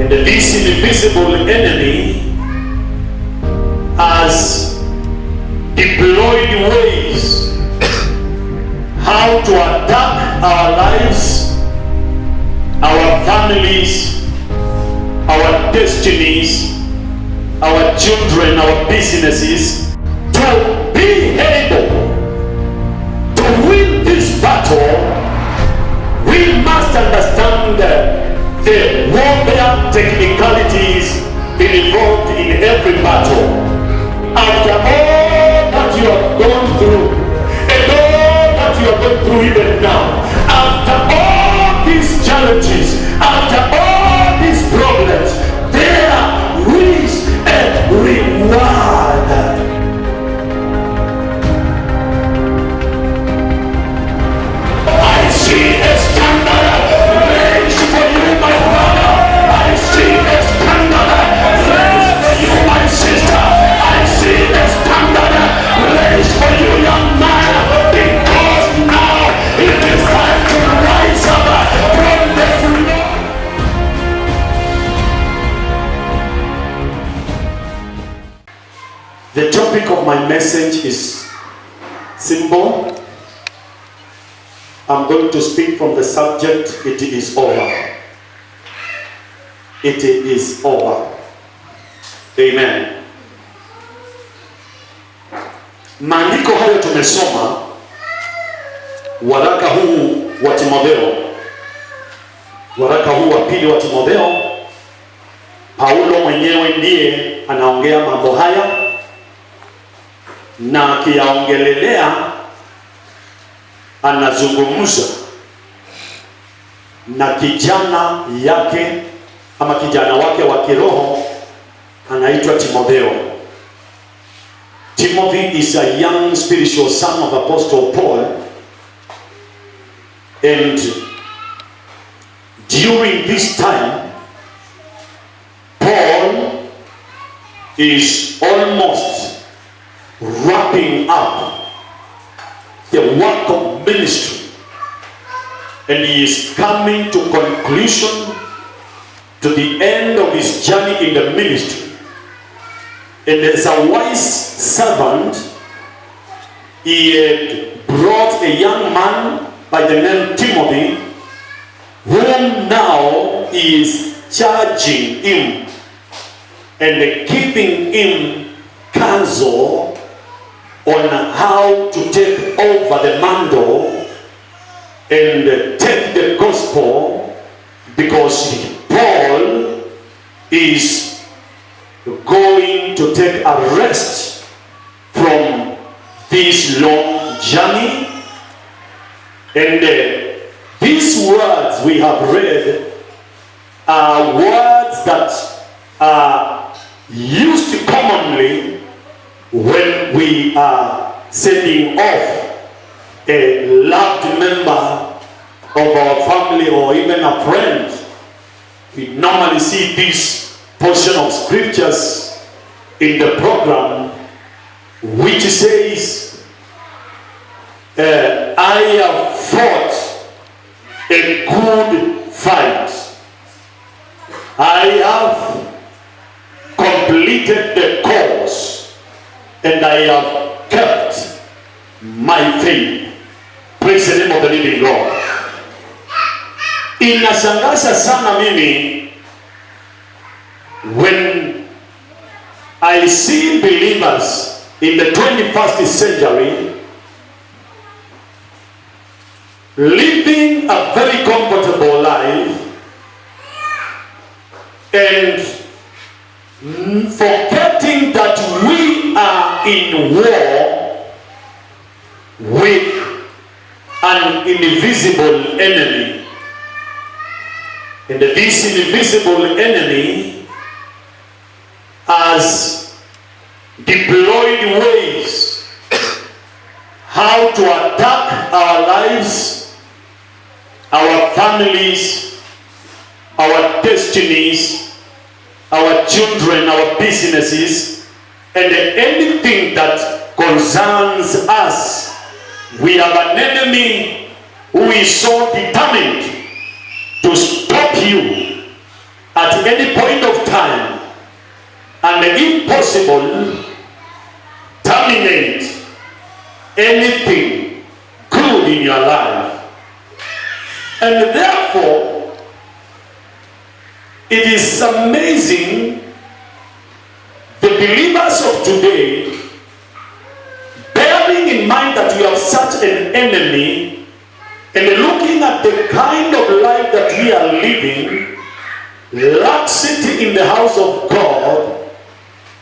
And this invisible enemy has deployed ways how to attack our lives, our families, our destinies, our children, our businesses. To be able to win this battle, we must understand the warfare technicalities involved in every battle. After all that you have gone through, and all that you are going through even now, after all these challenges, after all these problems, there is a reward. I see a standard raised for you, my brother. I see a standard raised for you, my sister. I see a standard raised for you, young man, because now it is time to rise up from the floor. The topic of my message is simple. I'm going to speak from the subject, it is over. It is over. Amen. Maandiko hayo tumesoma, waraka huu wa Timotheo, waraka huu wa pili wa Timotheo, Paulo mwenyewe ndiye anaongea mambo haya, na akiyaongelelea anazungumza na kijana yake ama kijana wake wa kiroho anaitwa Timotheo. Timothy is a young spiritual son of Apostle Paul, and during this time Paul is almost wrapping up the work of ministry, and he is coming to conclusion, to the end of his journey in the ministry. And as a wise servant, he had brought a young man by the name Timothy, whom now he is charging him and giving him counsel on how to take over the mantle and take the gospel, because Paul is going to take a rest from this long journey. And these words we have read are words that are used commonly when we are sending off a loved member of our family or even a friend. We normally see this portion of scriptures in the program, which says, I have fought a good fight. I have completed the course, and I have kept my faith. Praise the name of the living God. Inashangaza sana mimi when I see believers in the 21st century living a very comfortable life and forgetting that we are in war with an invisible enemy. And this invisible enemy has deployed ways how to attack our lives, our families, our destinies, our children, our businesses, and anything that concerns us. We have an enemy who is so determined to stop you at any point of time, and if possible, terminate anything good in your life. And therefore, it is amazing the believers of today, bearing in mind that we have such an enemy, and looking at the kind of life that we are living, laxity in the house of God,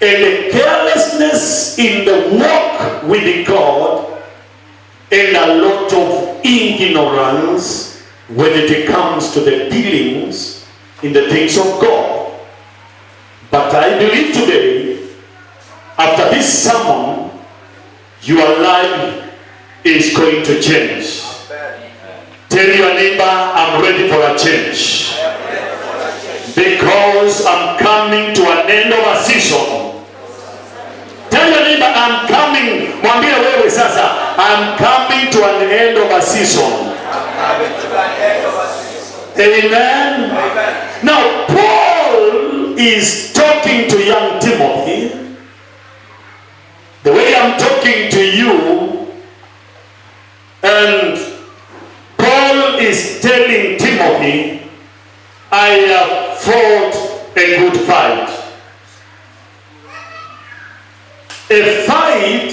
and carelessness in the walk with God, and a lot of ignorance when it comes to the dealings in the things of God. But I believe today, after this sermon, your life is going to change. Tell your neighbor, I'm ready for a change. Because I'm coming to an end of a season. Tell your neighbor, I'm coming. Mwambie wewe sasa, I'm coming to an end of a season. Amen. Now, Paul is talking to young Timothy the way I'm talking to you, and Paul is telling Timothy, I have fought a good fight. A fight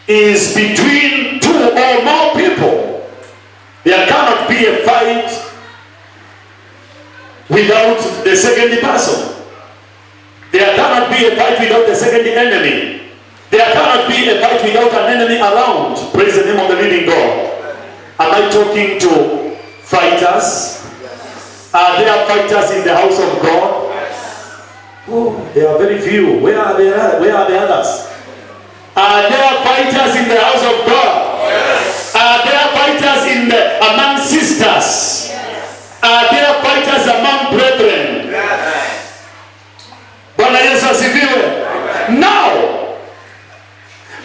is between two or more people. There cannot be a fight without the second person. There cannot be a fight without the second enemy. There cannot be a fight without an enemy around. Praise the name of the living God. Am I talking to fighters? Are there fighters in the house of God? Oh, there are very few. Where are the others? Are there fighters in the house of God? Yes. Are there fighters among sisters? Yes. Are there fighters among brethren? Yes. Bwana Yesu asifiwe. Now,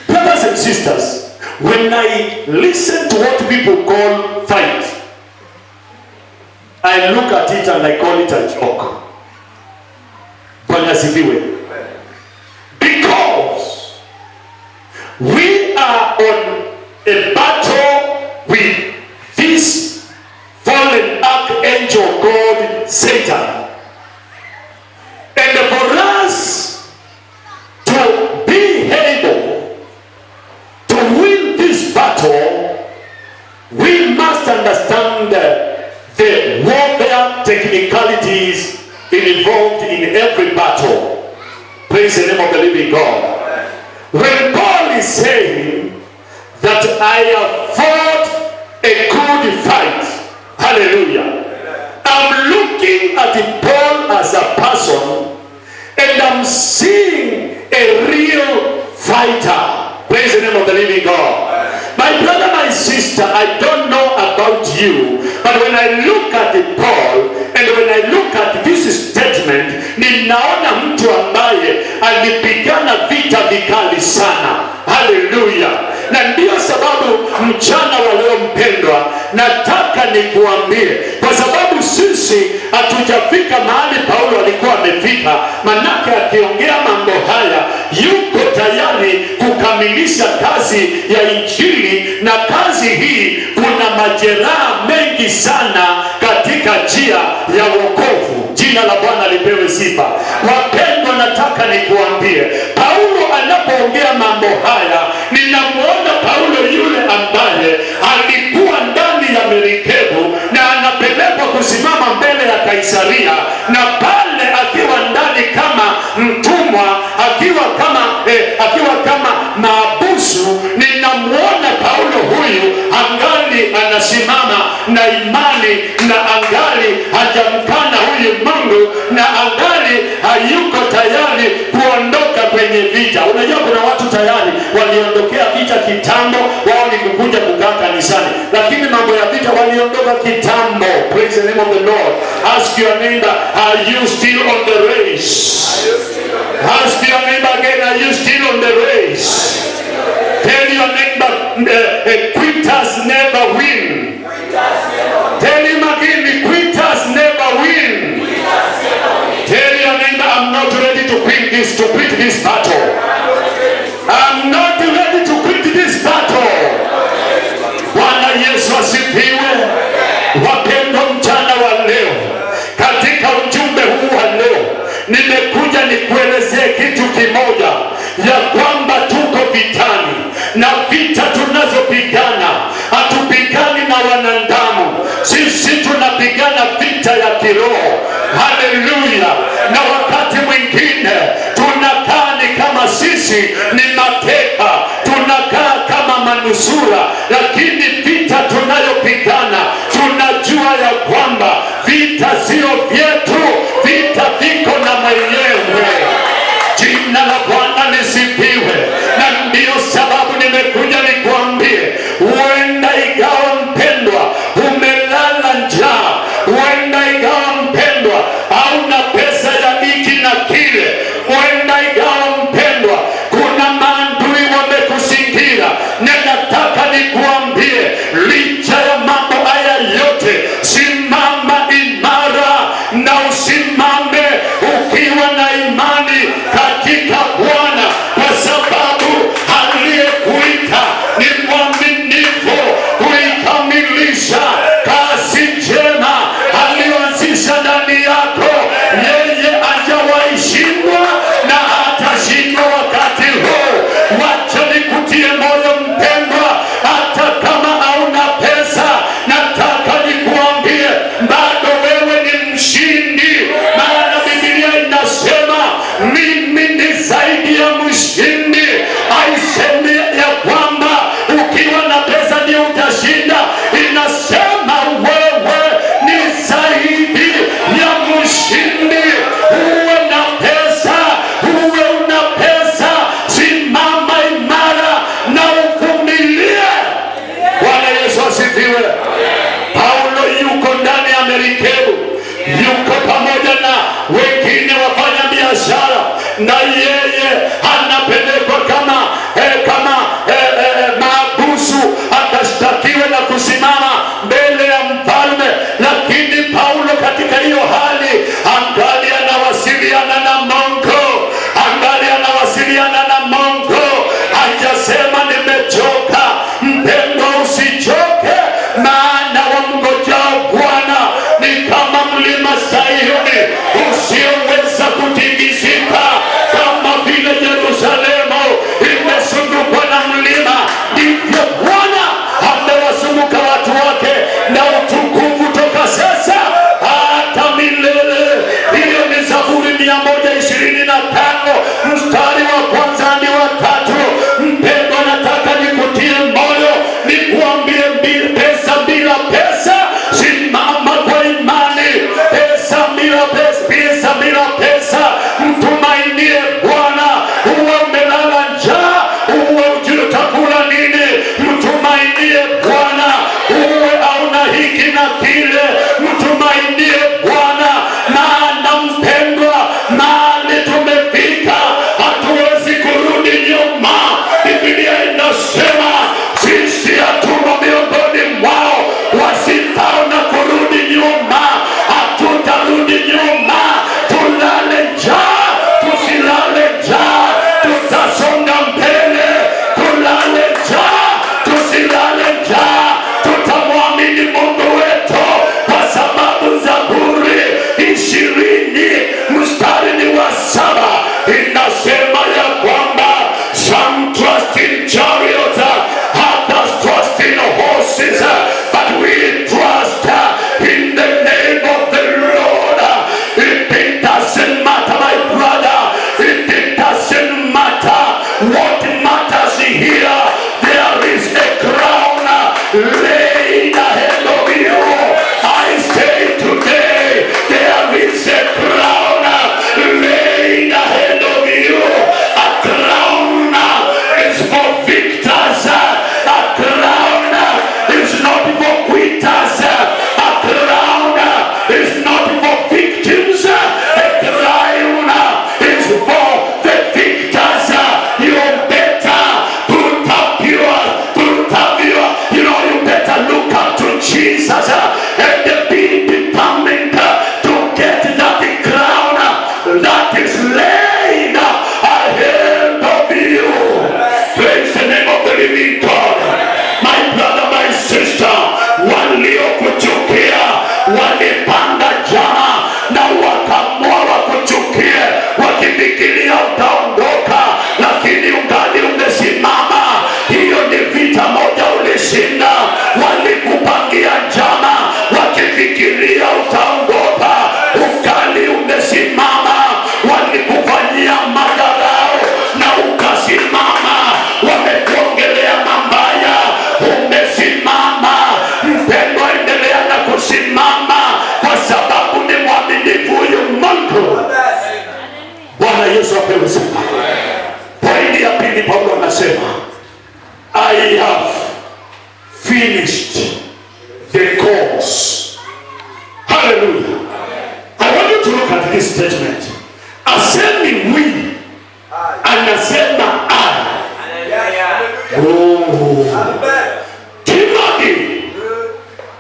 brothers and sisters, when I listen to what people call fight, I look at it and I call it a joke. Because we are on a battle with this fallen archangel called Satan. And for us to be able to win this battle, we must understand the warfare technicalities involved in every battle. Praise the name of the living God. When Paul is saying that I have fought a good fight, hallelujah, I'm looking at Paul as a person, and I'm seeing a real fighter. Praise the name of the living God. My brother, my sister, I don't know about you, but when I look at Paul, and when I look at this statement, ninaona mtu ambaye alipigana vita vikali sana. Haleluya. Na ndio sababu mchana wa leo mpendwa, nataka nikuambie, kwa sababu sisi hatujafika mahali Paulo alikuwa amefika, manake akiongea mambo haya yuko tayari kukamilisha kazi ya injili, na kazi hii kuna majeraha mengi sana katika njia ya wokovu. Jina la Bwana lipewe sifa. Wapendwa, nataka nikuambie, Paulo anapoongea mambo haya, ninamuona Paulo yule ambaye alikuwa ndani ya merikebu na anapelekwa kusimama mbele ya Kaisaria, na pale akiwa ndani kama mtumwa, akiwa kama maabusu, ninamuona Paulo huyu angali anasimama na imani, na angali hajamkana huyu Mungu, na angali hayuko tayari kuondoka kwenye vita. Unajua kuna watu tayari waliondokea vita kitambo, wao ni kukuja kukaa kanisani, lakini mambo ya vita waliondoka kitambo. Praise the name of the Lord. Ask your neighbor, are you still on the race? Ask your neighbor again, are you still on the race? Tell your neighbor, quitters never win. Tell him again, quitters never win. kimoja, ya kwamba tuko vitani, na vita tunazopigana hatupigani na wanadamu. Sisi tunapigana vita ya kiroho. Haleluya! Na wakati mwingine tunakaa ni kama sisi ni mateka, tunakaa kama manusura, lakini vita tunayopigana tunajua ya kwamba vita sio vyetu, vita viko na mwenyewe. Jina la Bwana lisifiwe. Na ndiyo sababu nimekuja nikuambie, huenda igawa mpendwa umelala njaa, huenda igawa mpendwa hauna pesa ya hiki na kile, huenda igawa mpendwa kuna maadui wamekuzingira, na nataka nikuambie, licha ya mambo haya yote, simama imara na usimame ukiwa na imani katika Bwana, kwa sababu aliyekuita ni mwaminifu kuikamilisha kazi njema aliyoanzisha ndani yako. Yeye hajawahi shindwa na hatashindwa wakati huu. Wacha nikutie moyo mpendwa, hata kama hauna pesa, nataka nikuambie bado wewe ni mshindi, maana Biblia inasema mimi ni zaidi ya mshindi. Haisemi ya kwamba ukiwa na pesa ndio utashinda, inasema wewe ni zaidi ya mshindi. Uwe na pesa, uwe una pesa, simama imara na uvumilie. Bwana Yesu asifiwe. Paulo yuko ndani ya merikebu, yuko pamoja na wengine wafanya biashara, na yeye anapelekwa kama maabusu akashtakiwe na kusimama mbele ya mfalme. Lakini Paulo katika hiyo hali angali anawasiliana na Mungu, angali anawasiliana na Mungu. Hajasema nimechoka. Mpendwa, usichoke, maana wamngojao Bwana ni kama mlima Sayuni usioweza kutingizika, kama vile Yerusalemu imezungukwa na mlima, ndivyo Bwana amewazunguka watu wake na utukufu toka sasa hata milele. Hiyo ni Zaburi 125 mstari wa kwanza hadi wa 3. Mpendwa, nataka nikutie moyo, nikuambie pesa bila pesa, simama kwa imani. Pesa bila pesa, pesa bila pesa, mtumainie Bwana. Uwe umelala njaa, uwe ujui utakula nini, mtumainie Bwana. Uwe hauna hiki na kile, mtumainie Bwana. Maana mpendwa, mahali tumefika hatuwezi kurudi nyuma. Biblia inasema sisi hatumo miongoni mwao wasitao na kurudi nyuma. Hatutarudi nyuma. Tulale njaa, tusilale njaa, tutasonga mbele. Tulale njaa, tusilale njaa, tutamwamini Mungu wetu, kwa sababu Zaburi 20 mstari ni wa 7 inasema ya kwamba some trust in chariots, others trust in horses, but we trust in the name of the Lord. It doesn't matter, my brother, it doesn't matter. What matters here, there is a crown laid ahead of you. I say today, there is a crown laid ahead of you. A crown is for victors. A crown is not apewe sifa. Pointi ya pili, Paulo anasema I have finished the course. Hallelujah. I want you to look at this statement. Asemi we, anasema I. Oh. Timothy,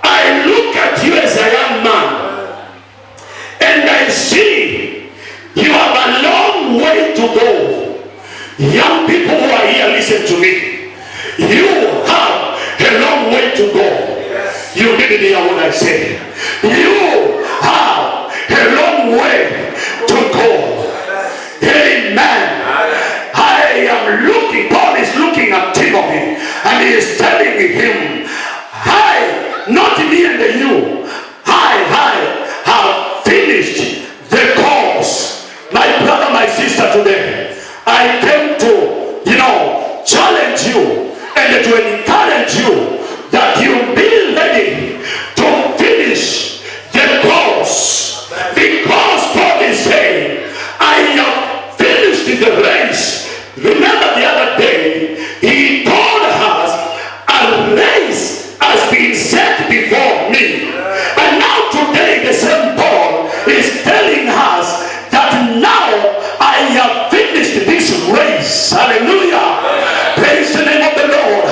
I look at you as a young man and I see you have a long way to go. Young people who are here, listen to me. You have a long way to go. You didn't hear what I said. You have a long way to go. Amen. I am looking, Paul is looking at Timothy and he is telling him, I, not me and you, I have finished the course. My brother, my sister, today, I came to, challenge you and to encourage you that you be ready to finish the course. Because Paul is saying, I have finished the race. Remember the other day, he told us a race has been set before me. And now today, the same Paul is telling us that now I have finished this race. Hallelujah. Praise the name of the Lord.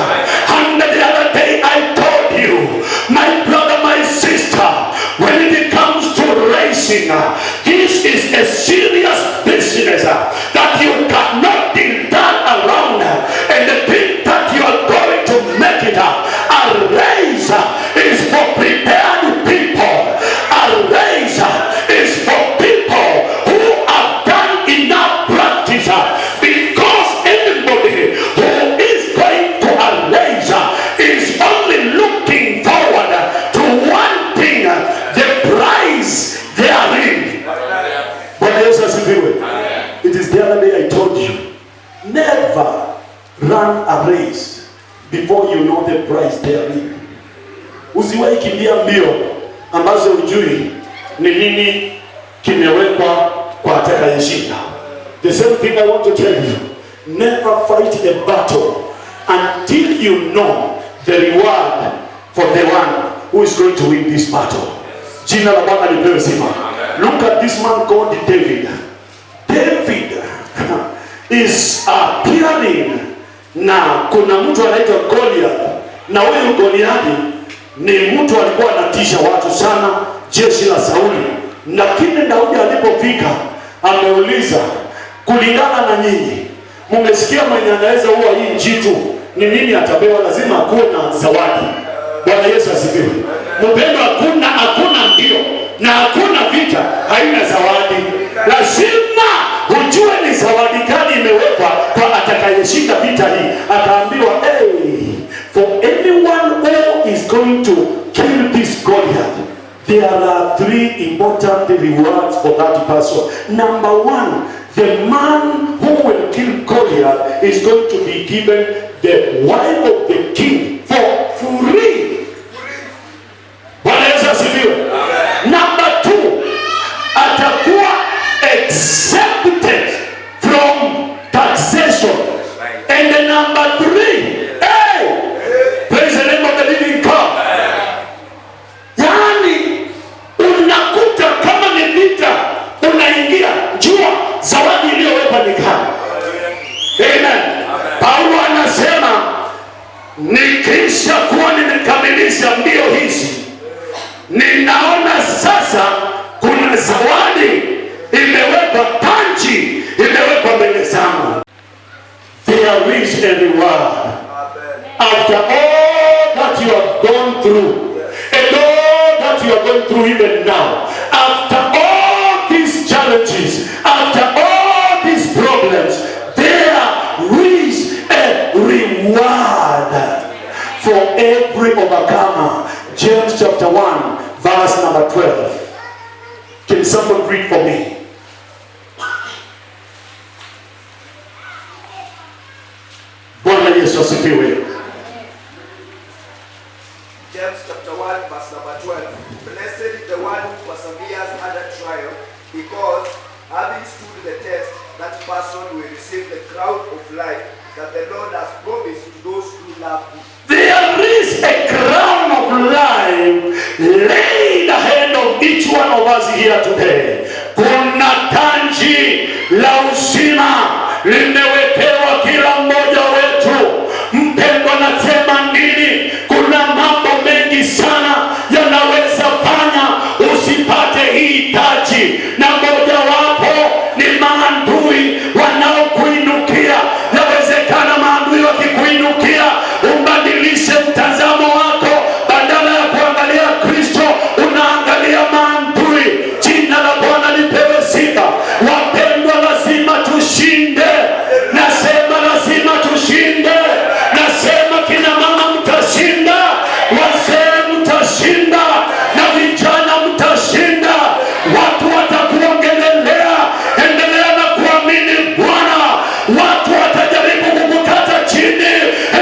And the other day I told you, my brother, my sister, when it comes to racing, this is a serious business that you cannot be done around and think that you are going to make it. A race is for prepared people. A race is for people who have done enough practice, because anybody who is going to a race is only looking forward to one thing, the prize therein. But it is the other day I told you, never run a race before you know the prize therein. Usiwahi kimbia mbio ambazo hujui ni nini kimewekwa kwa atakayeshinda. The same thing I want to tell you, never fight the battle until you know the reward for the one who is going to win this battle. Jina la Bwana lipewe sifa. Look at this man called David. David is appearing na kuna mtu anaitwa Goliath, na huyu Goliath ni mtu alikuwa anatisha watu sana, jeshi la Sauli. Lakini Daudi alipofika ameuliza, kulingana na nyinyi, mmesikia mwenye anaweza huwa hii jitu ni nini atapewa? Lazima akuwe na zawadi. Bwana Yesu asifiwe. Mpendwa, hakuna mbio na hakuna vita haina zawadi. Lazima ujue ni zawadi gani imewekwa kwa atakayeshinda vita hii. Akaambiwa, for anyone who is going to kill this Goliath, there are 3 important rewards for that person. Number 1, the man who will kill Goliath is going to be given the wife of the king for free. Bwana Yesu asifiwe. Number 2, atakuwa exempted from taxation. And the number 3, praise the name of the living God. Yani unakuta kama ni vita unaingia, jua zawadi iliyowekwa ni gani. Amen. Paulo anasema, nikisha kuwa nimekamilisha mbio hizi, ninaona sasa kuna zawadi imewekwa, panchi imewekwa mbele zangu. There is a reward. After all that you have gone through, and all that you are going through even now, after all these challenges, after all these problems, there is a reward for every overcomer. James chapter 1, verse number 12. Can someone read for me? Bwana Yesu asifiwe. James chapter 1, verse number 12. Blessed is the one who perseveres under trial, because having stood the test, that person will receive the crown of life that the Lord has promised to those who love Him. There is a crown of life laid ahead of each one of us here today. Kuna taji la uzima limewekewa kila mmoja wetu. Mpendwa, nasema nini? Kuna mambo mengi sana yanaweza fanya usipate hii taji, na mojawapo ni maadui wanaokuinukia. Yawezekana maadui wakikuinukia ubadilishe mtazamo wako, badala ya kuangalia Kristo unaangalia maadui. Jina la Bwana lipewe sifa. Wapendwa, lazima tushinde. Nasema lazima tushinde. Nasema kina mama mtashinda, wazee mtashinda, na vijana mtashinda. Watu watakuongelelea. Endelea na kuamini Bwana. Watu watajaribu kukukata chini.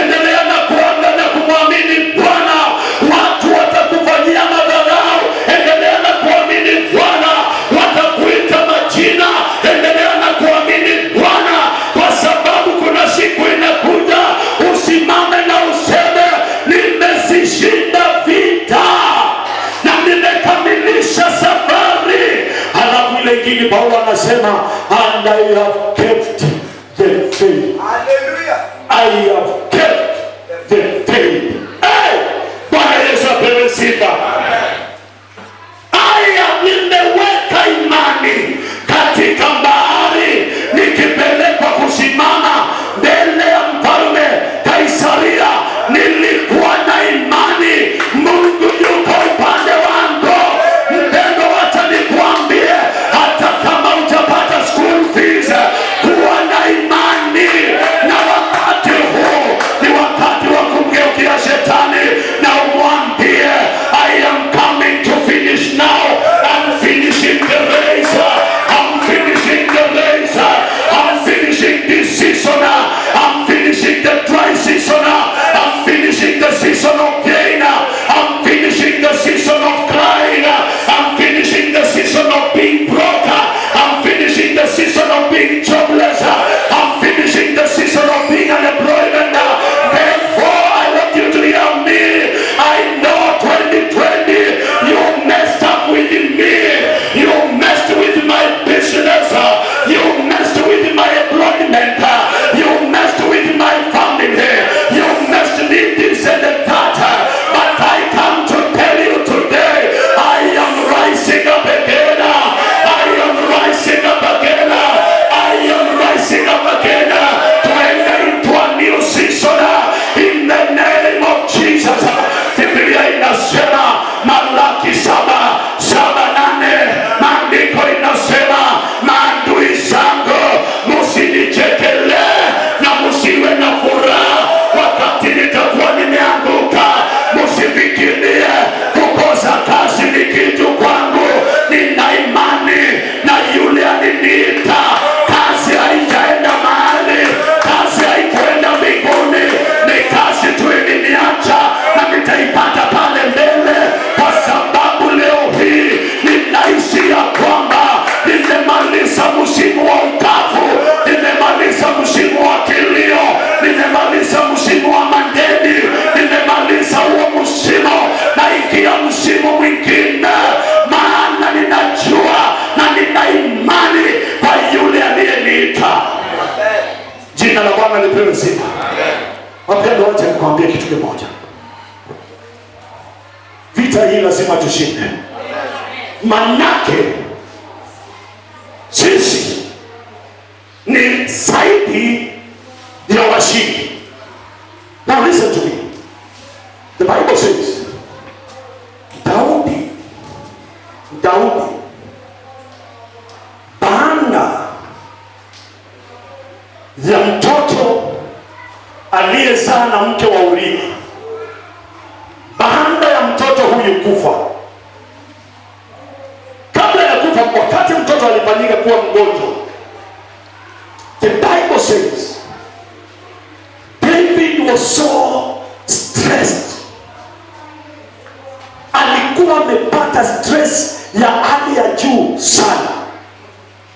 Endelea na kuangalia kumwamini Bwana. Watu watakufanyia madharau. Endelea na kuamini Bwana. Watakuita majina. Endelea na kuamini Bwana, kwa sababu kuna siku inakuja usimame na useme nimezishinda vita na nimekamilisha safari. Halafu ile ingine Paulo anasema and I have kept the faith. Hallelujah. I have kept the faith. Hey! Bwana Yesu apewe sifa. Nimeweka imani katika bahari, nikipelekwa kusimama mbele ya mfalme Kaisaria. Nilikuwa na imani Mungu yuko upande wangu. Mpendo, wacha nikuambie, hata kama hujapata school fees, kuwa na imani. Na wakati huu ni wakati wa kumgeukia shetani na umwambie I am coming to finish now. I'm finishing the race. I'm finishing the race. I'm finishing this season. I'm finishing the dry season. I'm finishing the season of pain. I'm finishing the season of crying. I'm finishing the season of being broke. I'm finishing the season of being jobless. I'm finishing the season of being unemployment. Therefore, I want you to hear me. I know 2020 you messed up with me. You messed with my business. You messed with my employment. You messed with my family. You messed with this and that. But I come to tell you today, I am rising up again. I am rising up again. I am rising up again to enter into a new season in the name of Jesus. Biblia inasema Malaki 7:8, maandiko inasema maadui zangu msinichekele na msiwe na furaha wakati nitakuwa nimeanguka. Msifikirie kukosa kazi ni kitu kwangu. Nina imani na yule aliniita. Kazi haijaenda mahali, kazi haikuenda mbinguni, ni kazi tu iliniacha na nitaipata pale mbele, kwa sababu leo hii ninaishi ya kwamba nimemaliza msimu wa ukavu, nimemaliza msimu wa kilio, nimemaliza msimu wa madeni, nimemaliza huo msimu, naingia msimu mwingine, maana ninajua na nina imani kwa yule aliyeniita. Jina la Bwana lipewe sifa. Wapendwa, wote nikwambie kitu kimoja. Vita hii lazima tushinde. Manake sisi ni zaidi ya washindi. Now listen to me. The Bible says Daudi baada ya mtoto aliyezaa na mke wa Uria, baada ya mtoto huyu kufa, kabla ya kufa, wakati mtoto alifanyika kuwa mgonjwa, the Bible says David was so stressed. Alikuwa amepata stress ya hali ya juu sana.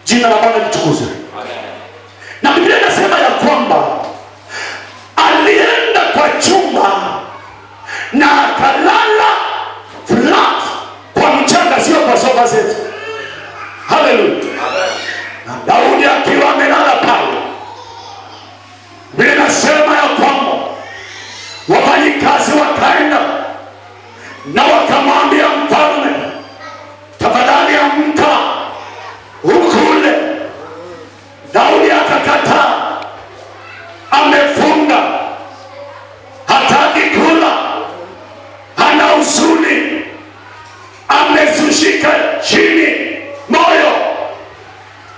Jina la Bwana litukuzwe. Biblia inasema ya kwamba alienda kwa chumba na akalala flat kwa mchanga, sio kwa sofa set. Haleluya. Na Daudi akiwa amelala pale, Biblia inasema ya kwamba wafanyikazi wakaenda na wakamwambia mfalme, tafadhali amka ukule. Daudi akakataa, amefunga, hataki kula, ana huzuni, amezushika chini, moyo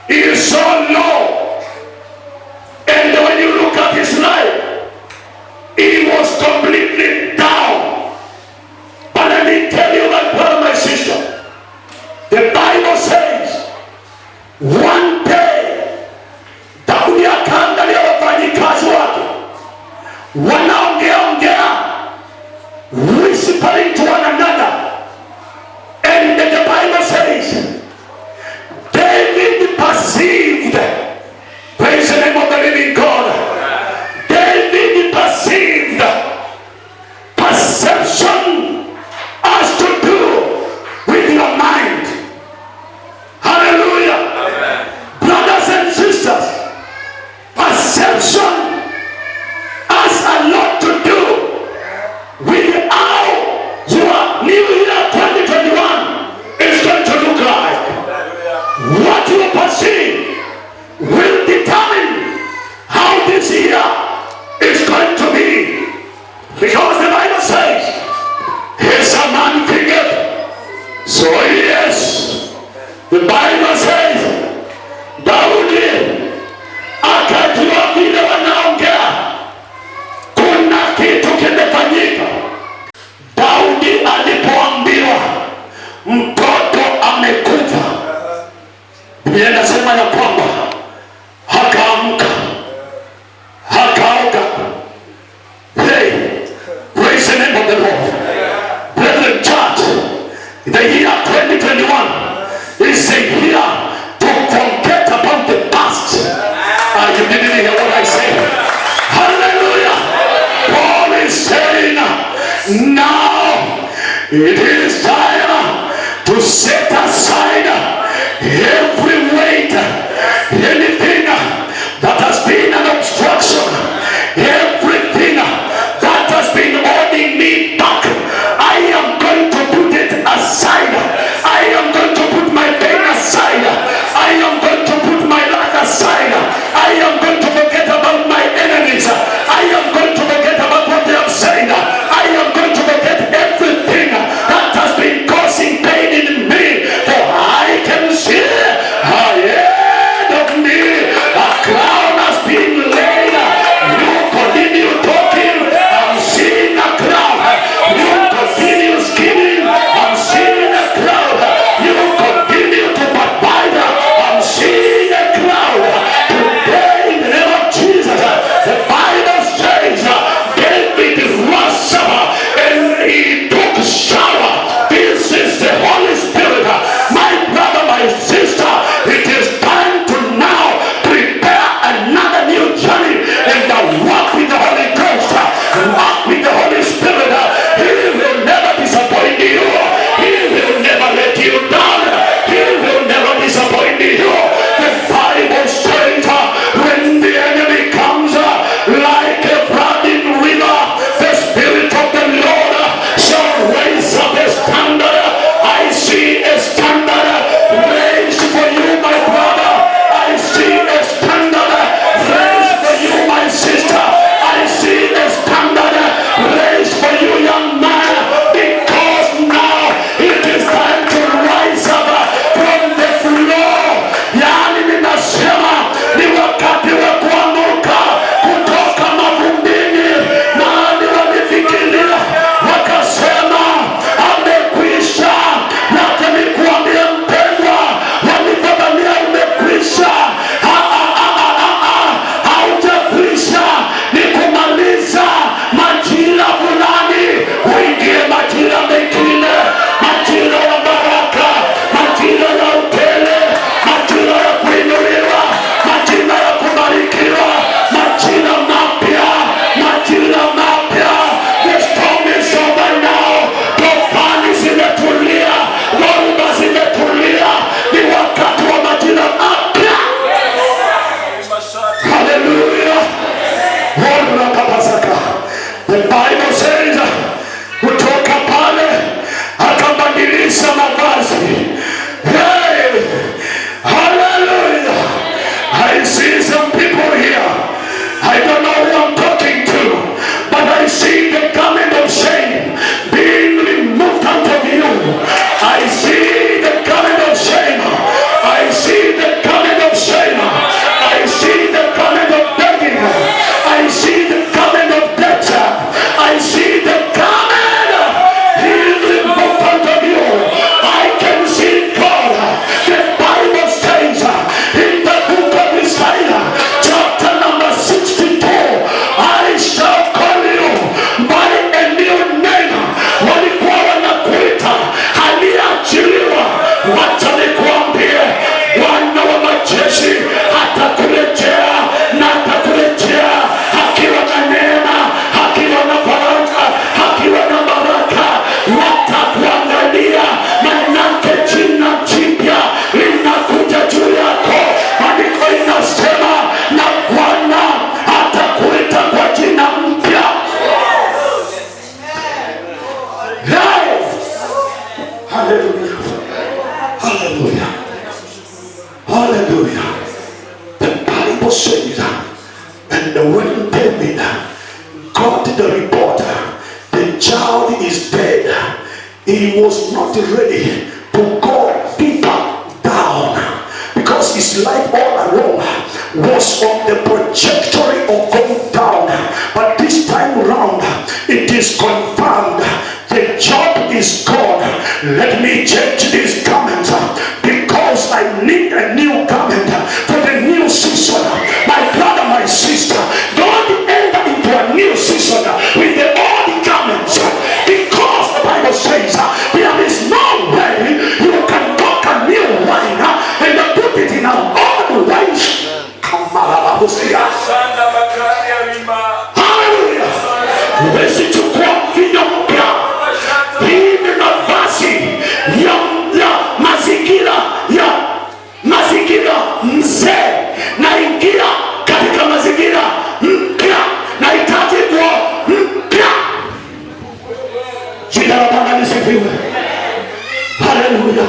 is so low. And when you look at his life, he was completely down. But let me tell you, my brother, my sister, the Bible says one day Daudi akaangalia wafanyikazi wake wanaongea, whispering to one another, and the Bible says David perceived, praise the name of the living God, David perceived. Perception has to do with your mind. Hallelujah. Amen. Brothers and sisters, perception has a lot to do with how your new year 2021 is going to look like. What you perceive will determine how this year is going to be. Because the Bible says, "As a man thinketh, so he is." The Bible says, Daudi akajua vile wanaongea, kuna kitu kimefanyika. Daudi alipoambiwa mtoto amekufa, Biblia inasema ya kwamba akaamka, akaoga. Hey, praise the name of the Lord. Brethren, church, the year 2021 is a year to forget about the past. You didn't hear what I said. Hallelujah. Paul is saying, now it is time to set aside every weight, anything that has been an obstruction, everything that has been holding me back. I am going to put it aside. I am going to put my pain aside. I am going to put my lack aside. I am going to forget about my enemies. I am going to forget about what they have said. I am going to forget everything that has been causing pain in me. For I can see I see the garment of shame. I see the garment of shame. I see the garment of begging. I see the garment of debt. I see the garment in front of you. I can see God. The Bible says in the book of Isaiah, chapter number 62, I shall call you by a new name. Walikuwa wanakuita aliyeachiliwa. Wacha nikuambie, Bwana wa majeshi atakurejea na atakurejea akiwa na neema, akiwa na faraja, akiwa na baraka. Watakuangalia, manake jina jipya linakuja juu yako. Maandiko inasema na Bwana atakuita kwa jina mpya. Hallelujah. Hallelujah. Hallelujah. The Bible says, and when David got the report, the child is dead, he was not ready to go deeper down, because his life all along was on the trajectory of going down. But this time around, it is confirmed the job is gone. Let me change these garments, because I need a new garment for the new season. My brother, my sister, don't enter into a new season with the old garments, because the Bible says there is no way you can take a new wine and put it in an old wine. Hallelujah. Huwezi chukua mvinyo mpya. Hii ni nafasi ya mazingira mzee. Naingia katika mazingira mpya. Nahitaji kuwa mpya. Jina la Bwana lisifiwe. Hallelujah.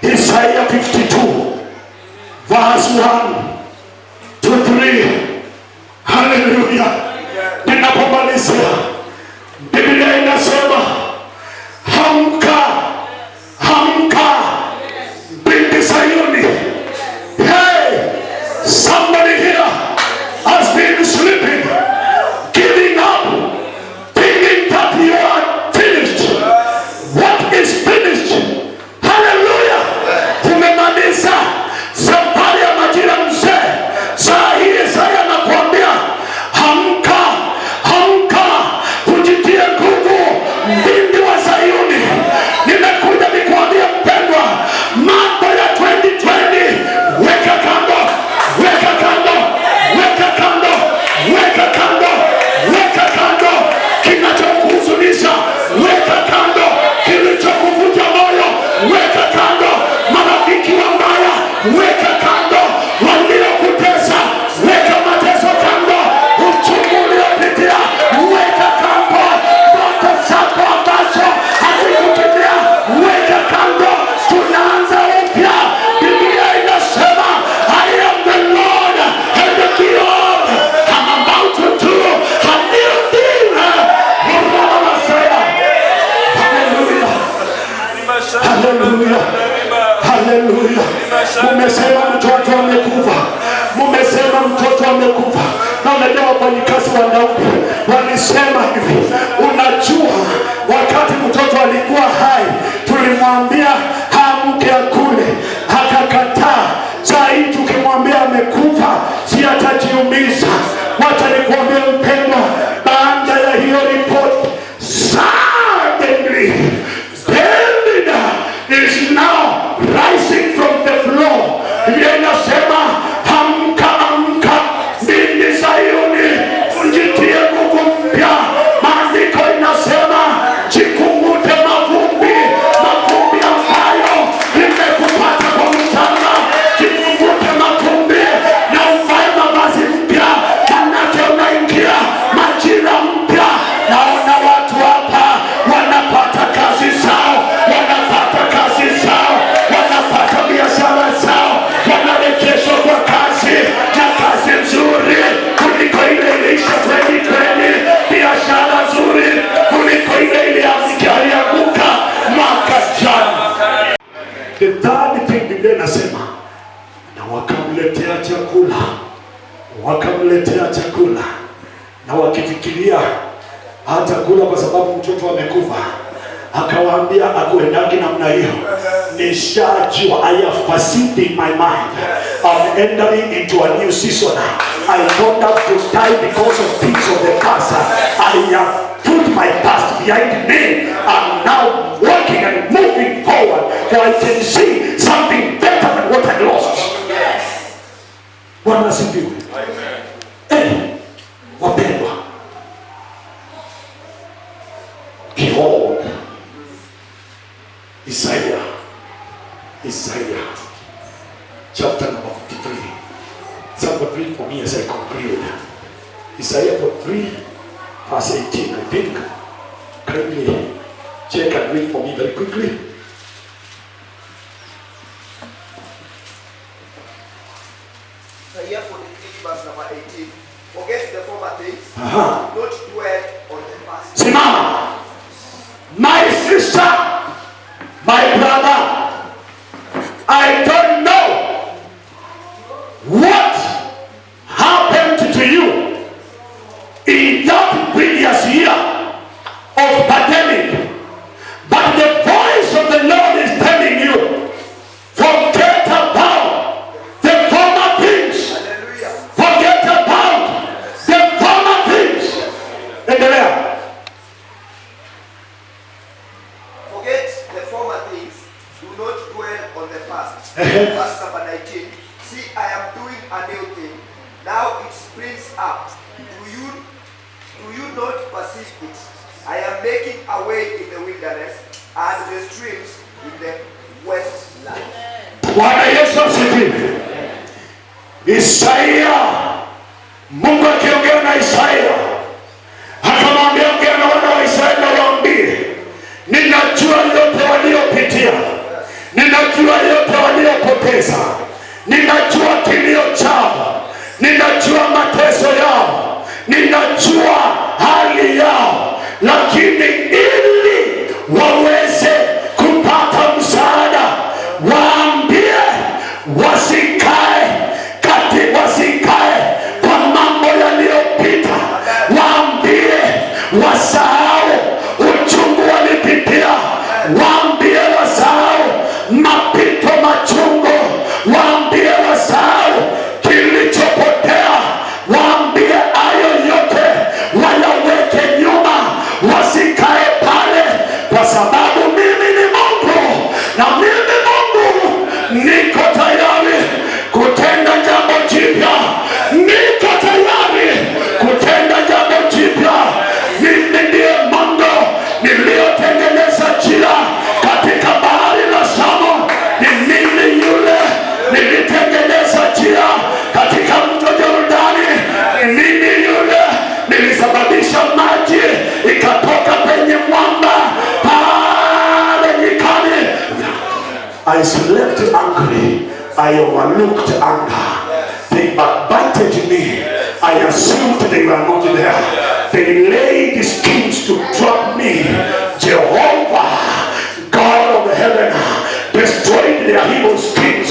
Isaiah 52 verse 1 to 3. Hallelujah. Ninapomalizia, Biblia inasema, amka, amka, binti Sayuni. Hey, somebody here has been sleeping, giving up, thinking that you are finished. What is finished? Hallelujah. Tumemaliza safari ya majira mzee. Saa hii Isaya anakuambia, amka, amka, ujitie nguvu, binti wa Sayuni. Nimekuja nikuambia mpendwa, mambo ya 2020 weka kando, weka kando, weka kando, weka kando, weka kando. Kinachokuhuzunisha weka kando, kilichokuvunja moyo weka kando, marafiki wabaya weka kando, waliokutesa weka mateso kando, uchungu uliopitia weka kando, ndoto zako ambazo hazikutimia weka kando. Tunaanza upya. Biblia inasema, I am the Lord and the Lord. I'm about to do a new thing. Hallelujah. Hallelujah. Hallelujah. Mumesema mtoto amekufa. Mumesema mtoto amekufa. Na unajua wafanyikazi wanaume walisema hivi, unajua wakati mtoto alikuwa hai tulimwambia amke akule, akakataa. Saa hii tukimwambia amekufa si atajiumiza. Wacha nikuambie mpendwa, baada ya hiyo ripoti, suddenly David is now rising from the floor. Biblia inasema, amka, amka, binti Sayuni, ujitie nguvu mpya. Maandiko inasema, jikungute mavumbi, The third thing Biblia inasema, na wakamletea chakula, na wakifikiria hata kula kwa sababu mtoto amekufa, akawaambia akuendaki namna hiyo. Nishajua, I have perceived in my mind, I'm entering into a new season. I don't have to die because of things of the past. I have put my past behind me. I'm now working and moving forward, for I can see something better than what I lost. Bwana asifiwe. Wapendwa, behold, Isaiah chapter number 53. Somebody read for me as I conclude. Isaiah 43 verse 18. I think. Kindly check and read for me very quickly. Isaiah 43 verse number 18. Forget the former things. Not dwell on the past. Simama. My sister, my brother, I don't know what happened to you in that previous year of pandemic, but the voice of the Lord is telling you, forget about the former things. Forget about the former things. Endelea. Forget the former things. Do not dwell on the past. Verse number 19. See, I am doing a new thing. Now it springs up. Do you not perceive it? I am making a way in the wilderness and the streams in the wasteland. Bwana Yesu asifiwe. Isaiah, Mungu akiongea na Isaiah, akamwambia ongea na wana wa Israeli waambie, ninajua yote waliopitia, ninajua yote waliopoteza, ninajua kilio chao, ninajua mateso yao, ninajua hali yao, lakini ili waweze kupata msaada, waambie wasikae kwa mambo yaliyopita, waambie wasahau uchungu walipitia, waambie wasahau mapito machungu, waambie wasahau kilichopotea, waambie hayo yote wayaweke nyuma, wasikae pale, kwa sababu mimi ni Mungu, na mimi Mungu niko tayari kutenda jambo jipya. Niko tayari kutenda jambo jipya. Mimi ndiye Mungu niliyotengeneza njia katika bahari la Shamu. Ni mimi yule nilitengeneza njia katika mto Yordani. Ni mimi yule nilisababisha maji ikatoka penye mwamba pale nyikani. I slept angry. I overlooked anger. They backbited me. I assumed they were not there. They laid schemes to trap me. Jehovah, God of heaven, destroyed their evil schemes.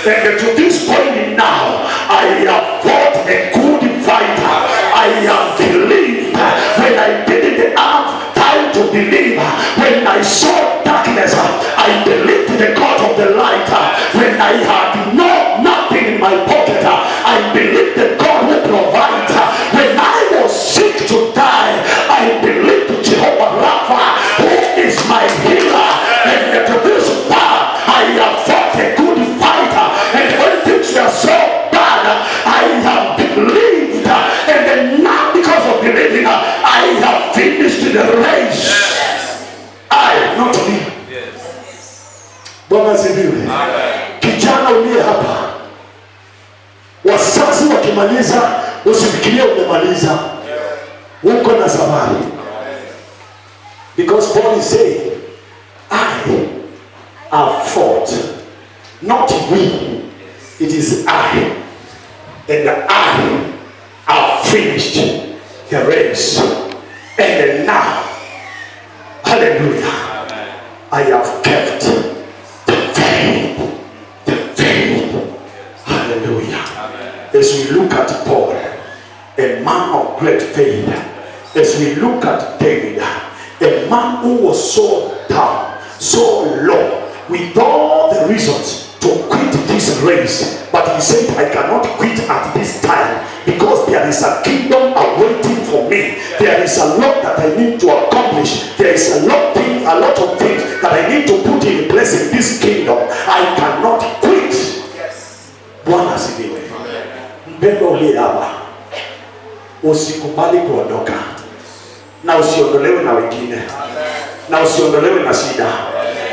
And to this point now, I have fought a good fight. I have believed when I didn't have time to believe. When I saw darkness, I believed the God of the light. When I had nothing in my pocket, I believed the God who provides. When I was sick to die, I believed Jehovah Rapha, who is my healer. And to this far, I have fought a good fight. And when things were so bad, I have believed. And then now, because of believing, I have finished the race. I, not me. Bwana asifiwe. Kijana uliye hapa, wazazi wakimaliza, usifikirie umemaliza. Uko na safari. Because Paul is saying, I have fought, not we. It is I. And I have finished the race. And now, hallelujah, I have kept the faith. great faith. As we look at David, a man who was so down, so low, with all the reasons to quit this race, but he said, I cannot quit at this time, because there is a kingdom awaiting for me. There is a lot that I need to accomplish. There is a lot of things that I need to put in place in this kingdom. I cannot quit. Bwana asifiwe. Mpendo uliye hapa, usikubali kuondoka, na usiondolewe na wengine, na usiondolewe na shida.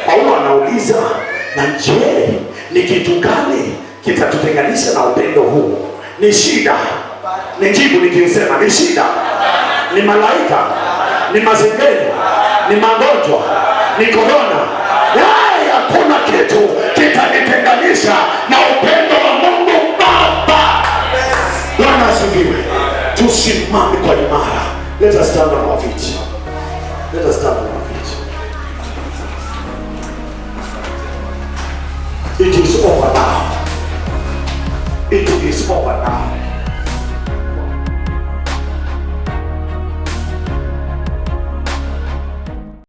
Paulo anauliza, na je, ni kitu gani kitatutenganisha na upendo huu? Ni shida. Nijibu nikisema ni shida, ni malaika, ni mazengeli, ni magonjwa, ni korona. Hakuna kitu kitanitenganisha na upendo wa Mungu Baba. Bwana asifiwe. Tusimame kwa imara. Let us stand on our feet. Let us stand on our feet. It is over now. It is over now.